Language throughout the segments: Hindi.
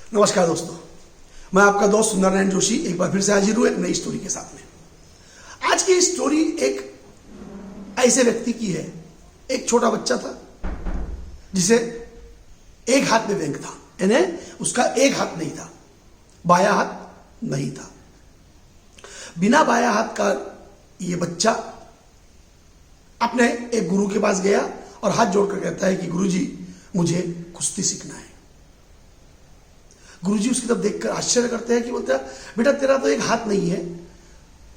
नमस्कार दोस्तों, मैं आपका दोस्त सुंदर नारायण जोशी एक बार फिर से हाजिर हूं एक नई स्टोरी के साथ में। आज की स्टोरी एक ऐसे व्यक्ति की है। एक छोटा बच्चा था जिसे एक हाथ में बैंक था, यानी उसका एक हाथ नहीं था, बायां हाथ नहीं था। बिना बायां हाथ का ये बच्चा अपने एक गुरु के पास गया और हाथ जोड़कर कहता है कि गुरुजी मुझे कुश्ती सीखना है। गुरुजी उसकी तरफ देखकर आश्चर्य करते हैं कि बोलते हैं बेटा तेरा तो एक हाथ नहीं है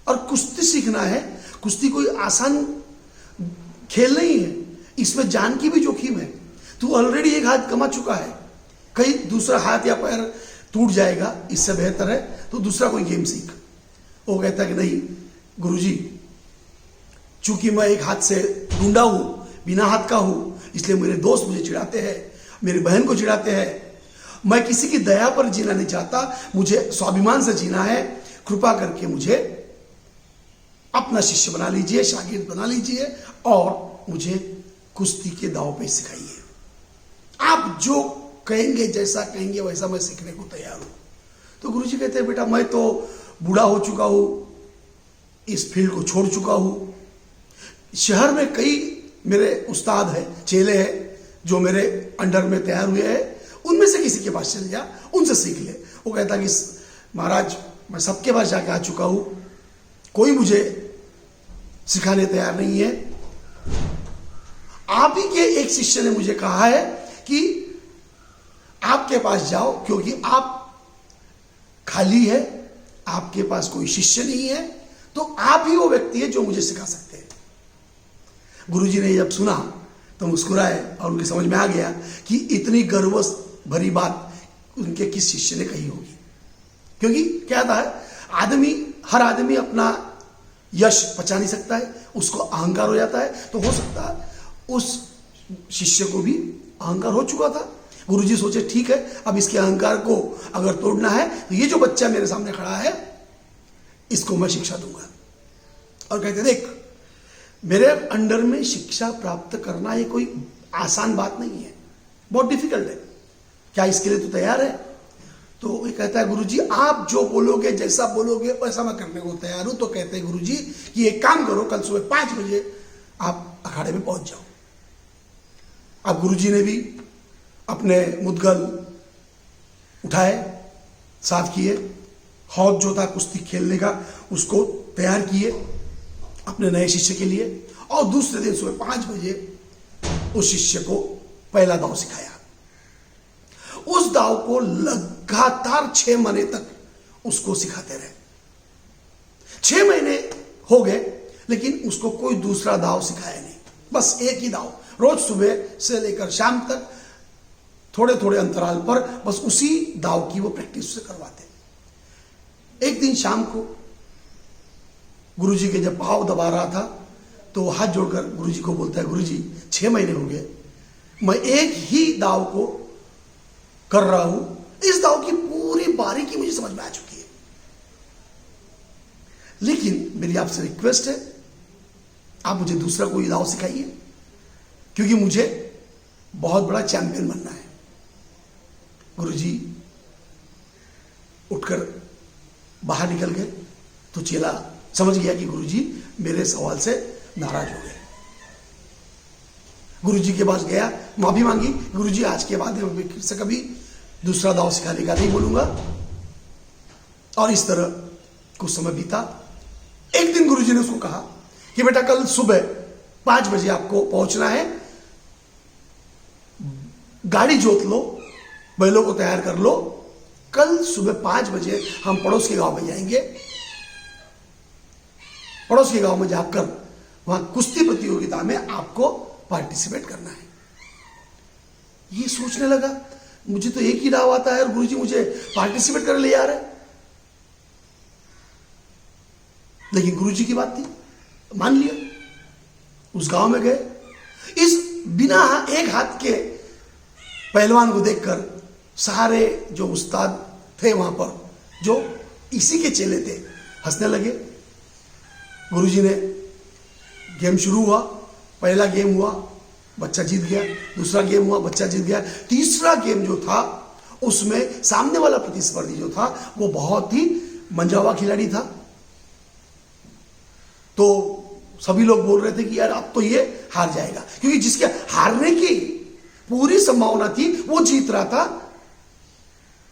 और कुश्ती सीखना है। कुश्ती कोई आसान खेल नहीं है, इसमें जान की भी जोखिम है। तू ऑलरेडी एक हाथ कमा चुका है, कहीं दूसरा हाथ या पैर टूट जाएगा, इससे बेहतर है तो दूसरा कोई गेम सीख। वो कहता है कि नहीं गुरुजी, चूंकि मैं एक हाथ से ढूंढा हूं, बिना हाथ का हूं, इसलिए मेरे दोस्त मुझे चिढ़ाते हैं, मेरी बहन को चिढ़ाते हैं। मैं किसी की दया पर जीना नहीं चाहता, मुझे स्वाभिमान से जीना है। कृपा करके मुझे अपना शिष्य बना लीजिए, शागिर्द बना लीजिए और मुझे कुश्ती के दांव पे सिखाइए। आप जो कहेंगे, जैसा कहेंगे वैसा मैं सीखने को तैयार हूं। तो गुरुजी कहते हैं बेटा मैं तो बूढ़ा हो चुका हूं, इस फील्ड को छोड़ चुका हूं। शहर में कई मेरे उस्ताद हैं, चेले हैं जो मेरे अंडर में तैयार हुए हैं, उनमें से किसी के पास चल जा, उनसे सीख ले। वो कहता कि महाराज मैं सबके पास जाके आ चुका हूं, कोई मुझे सिखाने तैयार नहीं है। आप ही के एक शिष्य ने मुझे कहा है कि आपके पास जाओ, क्योंकि आप खाली है, आपके पास कोई शिष्य नहीं है, तो आप ही वो व्यक्ति है जो मुझे सिखा सकते हैं। गुरुजी ने जब सुना तो मुस्कुराए और उनकी समझ में आ गया कि इतनी गर्व भरी बात उनके किस शिष्य ने कही होगी। क्योंकि क्या था, हर आदमी अपना यश पचा नहीं सकता है, उसको अहंकार हो जाता है। तो हो सकता है उस शिष्य को भी अहंकार हो चुका था। गुरुजी सोचे ठीक है, अब इसके अहंकार को अगर तोड़ना है तो ये जो बच्चा मेरे सामने खड़ा है इसको मैं शिक्षा दूंगा। और कहते देख, मेरे अंडर में शिक्षा प्राप्त करना ये कोई आसान बात नहीं है, बहुत डिफिकल्ट है। क्या इसके लिए तो तैयार है? तो ये कहता है गुरुजी आप जो बोलोगे, जैसा बोलोगे वैसा मैं करने को तैयार हूं। तो कहते हैं गुरुजी कि एक काम करो, कल सुबह 5 बजे आप अखाड़े में पहुंच जाओ। अब गुरुजी ने भी अपने मुद्गल उठाए, साफ किए, हौद जो था कुश्ती खेलने का उसको तैयार किए अपने नए शिष्य के लिए, और दूसरे दिन सुबह 5 बजे उस शिष्य को पहला दांव सिखाया। उस दांव को लगातार 6 महीने तक उसको सिखाते रहे। 6 महीने हो गए लेकिन उसको कोई दूसरा दांव सिखाया नहीं, बस एक ही दांव, रोज सुबह से लेकर शाम तक थोड़े थोड़े अंतराल पर बस उसी दांव की वो प्रैक्टिस से करवाते। एक दिन शाम को गुरुजी के जब पांव दबा रहा था तो वो हाथ जोड़कर गुरुजी को बोलता है गुरुजी 6 महीने हो गए, मैं एक ही दांव को कर रहा हूं, इस दांव की पूरी बारीकी मुझे समझ में आ चुकी है, लेकिन मेरी आपसे रिक्वेस्ट है आप मुझे दूसरा कोई दांव सिखाइए, क्योंकि मुझे बहुत बड़ा चैंपियन बनना है। गुरुजी उठकर बाहर निकल गए तो चेला समझ गया कि गुरुजी मेरे सवाल से नाराज हो गए। गुरुजी के पास गया, माफी मांगी, गुरुजी आज के बाद मैं से कभी दूसरा दांव सिखाने का नहीं बोलूंगा। और इस तरह कुछ समय बीता। एक दिन गुरुजी ने उसको कहा कि बेटा कल सुबह 5 बजे आपको पहुंचना है, गाड़ी जोत लो, बैलों को तैयार कर लो, कल सुबह 5 बजे हम पड़ोस के गांव में जाएंगे। पड़ोस के गांव में जाकर वहां कुश्ती प्रतियोगिता में आपको पार्टिसिपेट करना है। ये सोचने लगा मुझे तो एक ही दांव आता है और गुरुजी मुझे पार्टिसिपेट करने ले जा रहे हैं। लेकिन गुरुजी की बात थी, मान लिया। उस गांव में गए, इस बिना एक हाथ के पहलवान को देखकर सारे जो उस्ताद थे वहां पर, जो इसी के चेले थे, हंसने लगे। गुरुजी ने गेम शुरू हुआ, पहला गेम हुआ, बच्चा जीत गया, दूसरा गेम हुआ, बच्चा जीत गया, तीसरा गेम जो था उसमें सामने वाला प्रतिस्पर्धी जो था वो बहुत ही मंझावा खिलाड़ी था। तो सभी लोग बोल रहे थे कि यार अब तो ये हार जाएगा, क्योंकि जिसके हारने की पूरी संभावना थी वो जीत रहा था।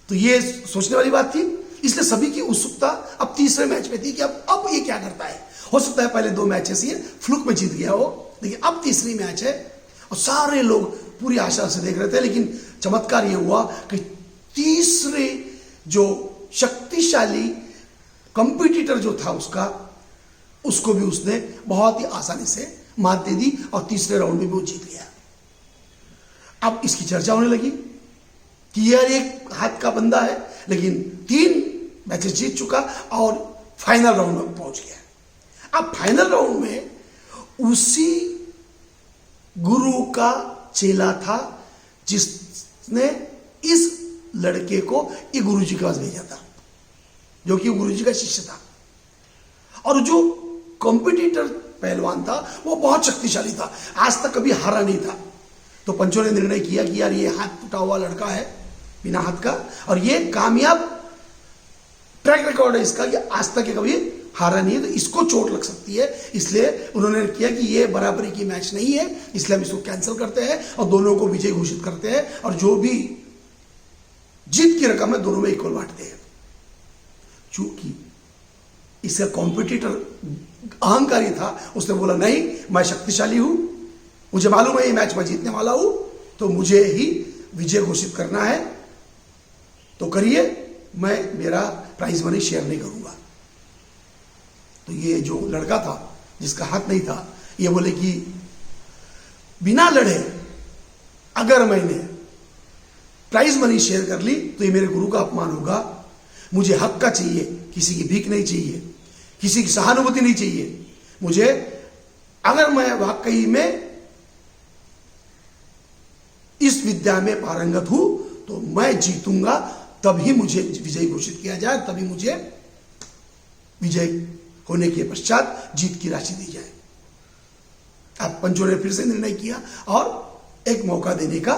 तो ये सोचने वाली बात थी, इसलिए सभी की उत्सुकता अब तीसरे मैच में थी कि अब ये क्या करता है। हो सकता है पहले 2 मैचेस ये फ्लूक में जीत गया हो, लेकिन अब तीसरी मैच है और सारे लोग पूरी आशा से देख रहे थे। लेकिन चमत्कार ये हुआ कि तीसरे जो शक्तिशाली कंपटीटर जो था उसको भी उसने बहुत ही आसानी से मात दे दी और तीसरे राउंड में भी वो जीत गया। अब इसकी चर्चा होने लगी कि यार एक हाथ का बंदा है, लेकिन 3 मैचेस जीत चुका और फाइनल राउंड में पहुंच गया। अब फाइनल राउंड में उसी गुरु का चेला था जिसने इस लड़के को ये गुरु जी के पास भेजा था, जो कि गुरु जी का शिष्य था। और जो कॉम्पिटिटर पहलवान था वो बहुत शक्तिशाली था, आज तक कभी हारा नहीं था। तो पंचों ने निर्णय किया कि यार ये हाथ टूटा हुआ लड़का है, बिना हाथ का, और ये कामयाब ट्रैक रिकॉर्ड है इसका कि आज तक ये कभी हारा नहीं है, तो इसको चोट लग सकती है। इसलिए उन्होंने किया कि ये बराबरी की मैच नहीं है, इसलिए हम इसको कैंसिल करते हैं और दोनों को विजयी घोषित करते हैं और जो भी जीत की रकम है दोनों में इक्वल बांटते हैं। चूंकि इसका कॉम्पिटिटर अहंकारी था, उसने बोला नहीं मैं शक्तिशाली हूं, मुझे मालूम है ये मैच मैं जीतने वाला हूं, तो मुझे ही विजय घोषित करना है, तो करिए, मैं मेरा प्राइज मनी शेयर नहीं करूंगा। तो ये जो लड़का था जिसका हाथ नहीं था, ये बोले कि बिना लड़े अगर मैंने प्राइज मनी शेयर कर ली तो ये मेरे गुरु का अपमान होगा, मुझे हक का चाहिए, किसी की भीख नहीं चाहिए, किसी की सहानुभूति नहीं चाहिए। मुझे अगर मैं वाकई में इस विद्या में पारंगत हूं तो मैं जीतूंगा, तभी मुझे विजयी घोषित किया जाए, तभी मुझे विजय होने के पश्चात जीत की राशि दी जाए। अब पंचों ने फिर से निर्णय किया और एक मौका देने का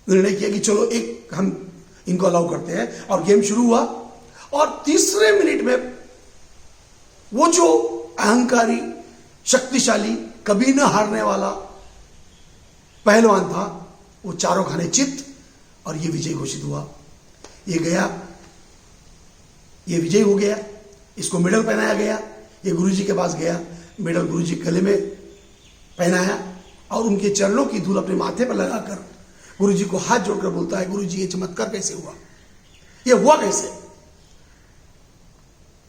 निर्णय किया कि चलो एक हम इनको अलाउ करते हैं, और गेम शुरू हुआ। और तीसरे मिनट में वो जो अहंकारी शक्तिशाली कभी न हारने वाला पहलवान था वो चारों खाने चित और ये विजय घोषित हुआ। ये गया, ये विजयी हो गया, इसको मेडल पहनाया गया। ये गुरुजी के पास गया, मेडल गुरुजी गले में पहनाया और उनके चरणों की धूल अपने माथे पर लगाकर गुरुजी को हाथ जोड़कर बोलता है, गुरुजी ये चमत्कार कैसे हुआ, ये हुआ कैसे?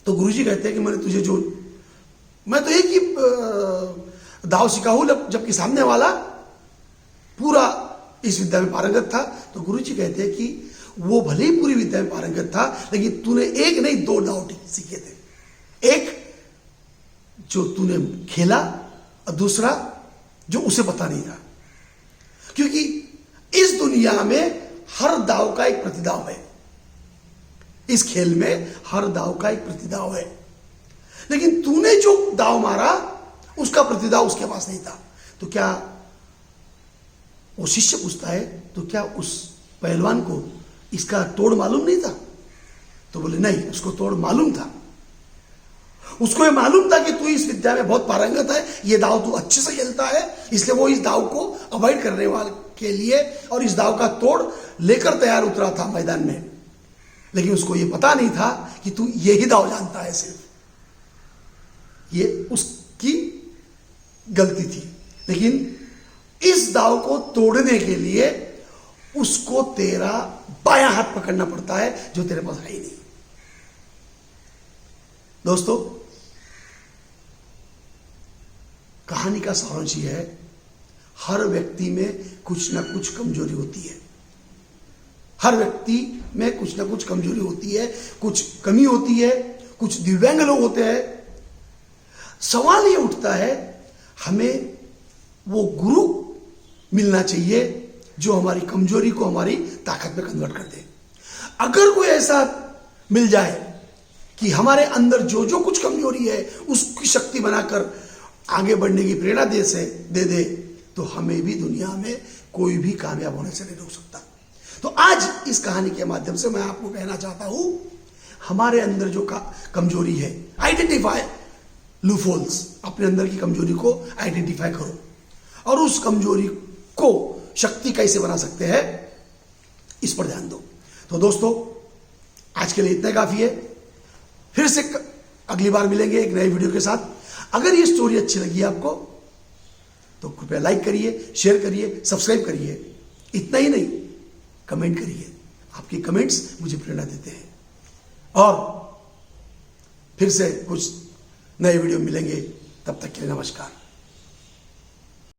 तो गुरुजी कहते हैं कि मैंने तुझे जो, मैं तो एक ही दाव सीखा हूं, जबकि सामने वाला पूरा इस विद्या में पारंगत था। तो गुरुजी कहते हैं कि वो भले ही पूरी विद्या में पारंगत था, लेकिन तूने एक नहीं 2 दाव सीखे थे। एक जो तूने खेला और दूसरा जो उसे पता नहीं था, क्योंकि इस दुनिया में हर दाव का एक प्रतिदाव है। इस खेल में हर दाव का एक प्रतिदाव है, लेकिन तूने जो दाव मारा उसका प्रतिदाव उसके पास नहीं था। तो क्या वो शिष्य पूछता है, तो क्या उस पहलवान को इसका तोड़ मालूम नहीं था? तो बोले नहीं, उसको तोड़ मालूम था। उसको ये मालूम था कि तू इस विद्या में बहुत पारंगत है, ये दाव तू अच्छे से खेलता है, इसलिए वो इस दाव को अवॉइड करने वाले के लिए और इस दाव का तोड़ लेकर तैयार उतरा था मैदान में। लेकिन उसको ये पता नहीं था कि तू यही दाव जानता है सिर्फ। ये उसकी गलती थी, लेकिन इस दाव को तोड़ने के लिए उसको तेरा बायां हाथ पकड़ना पड़ता है जो तेरे पास है ही नहीं। दोस्तों, कहानी का सारांश यह है, हर व्यक्ति में कुछ ना कुछ कमजोरी होती है। हर व्यक्ति में कुछ ना कुछ कमजोरी होती है, कुछ कमी होती है, कुछ दिव्यांग लोग होते हैं। सवाल ये उठता है, हमें वो गुरु मिलना चाहिए जो हमारी कमजोरी को हमारी ताकत में कन्वर्ट कर दे। अगर कोई ऐसा मिल जाए कि हमारे अंदर जो जो कुछ कमजोरी है उसकी शक्ति बनाकर आगे बढ़ने की प्रेरणा दे दे, तो हमें भी दुनिया में कोई भी कामयाब होने से नहीं रोक सकता। तो आज इस कहानी के माध्यम से मैं आपको कहना चाहता हूं, हमारे अंदर जो कमजोरी है, आइडेंटिफाई लूफोल्स, अपने अंदर की कमजोरी को आइडेंटिफाई करो और उस कमजोरी को शक्ति कैसे बना सकते हैं इस पर ध्यान दो। तो दोस्तों, आज के लिए इतना काफी है। फिर से अगली बार मिलेंगे एक नए वीडियो के साथ। अगर ये स्टोरी अच्छी लगी आपको तो कृपया लाइक करिए, शेयर करिए, सब्सक्राइब करिए। इतना ही नहीं, कमेंट करिए। आपकी कमेंट्स मुझे प्रेरणा देते हैं। और फिर से कुछ नए वीडियो मिलेंगे, तब तक के लिए नमस्कार।